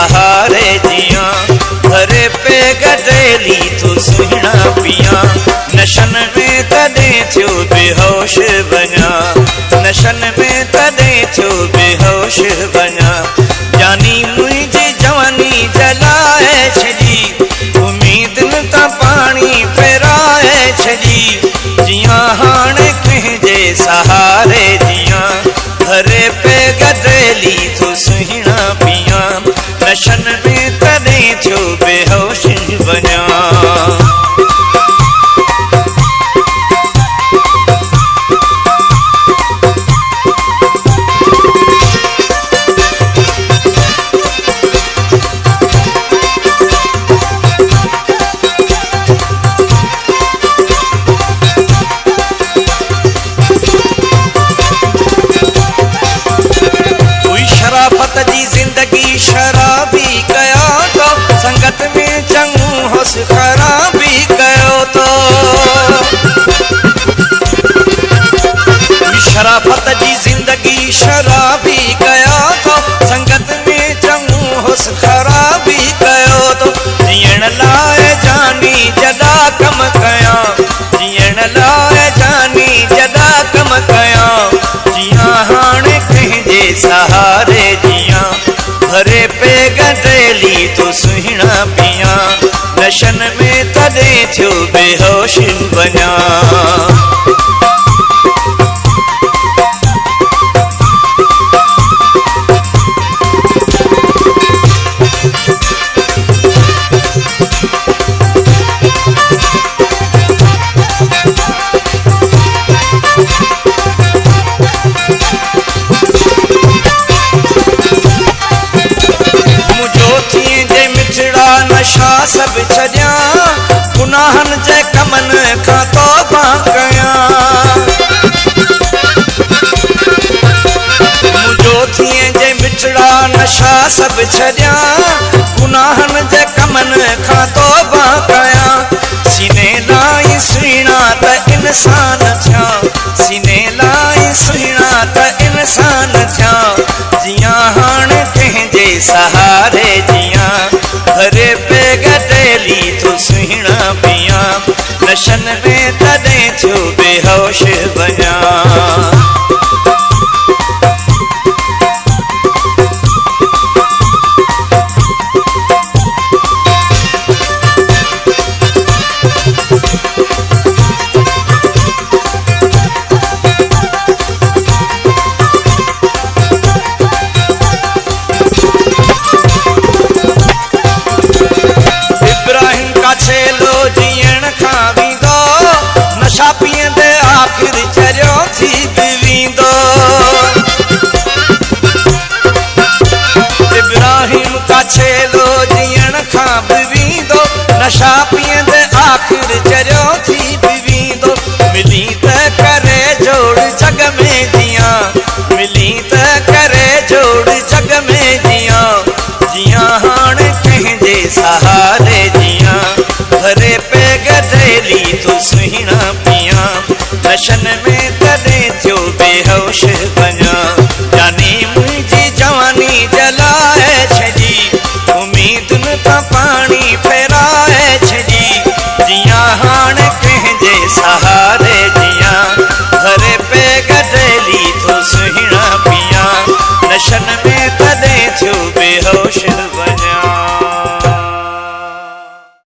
सहारे जिया घरे पे गडेली तू सुहिणा पिया नशन में तॾहिं थियो बेहोश बना नशन में तॾहिं थियो बेहोश बना जानी मुंहिंजी जवानी जलाए छॾी उम्मीदनि तां पाणी फेराए छॾी जिया हाणे कंहिंजे सहारे जिया घरे पे गडेली तू सुहिणा पिया नशन में तॾहिं थियो बेहोश बना जिंदगी शराबी कयो तो संगत में चंगू होस खराबी कयो तो शराफत जी जिंदगी शराबी कयो तो संगत में चंगू होस खराबी कयो तो जीअण लाइ जानी जॾा कम कया जीअण लाइ जानी जॾा कम कया जिया हाणे कंहिंजे सहारे जिया घरे पे गडेली तू सुहिणा पिया नशन में तॾहिं थियो बेहोश बना नशा सब छॾिया गुनाहनि जे कमनि खां तौबा कया मुंहिंजो थिए जे मिठड़ा नशा सब छॾिया गुनाहनि जे कमनि खां तौबा कया सीने लाइ सुहिणा त इंसान थिया सीने लाइ सुहिणा त इंसान थिया जिया हाणे कंहिंजे सहारे जिया घरे पे गडेली तू सुहिणा पिया नशन में तॾहिं थियो बेहोश बना नशा पीअंदे आख़िर चरियो थी वेंदो इब्राहिम का छेलो जीअण खां बि वेंदो नशा पीअंदे आख़िर चरियो थी वेंदो मिली त करे जोड़ जग में जिया मिली त करे जोड़ जग में जिया जिया हाणे कंहिंजे सहारे जिया घरे पे गडेली तू सुहिणा पिया नशन में तॾहिं थियो बेहोश बना जानी मुंहिंजी जवानी जलाए छॾी उम्मीदुनि तां पाणी फेराए छॾी जिया हाणे कंहिंजे सहारे जिया घरे पे गडेली तू सुहिणा पिया नशन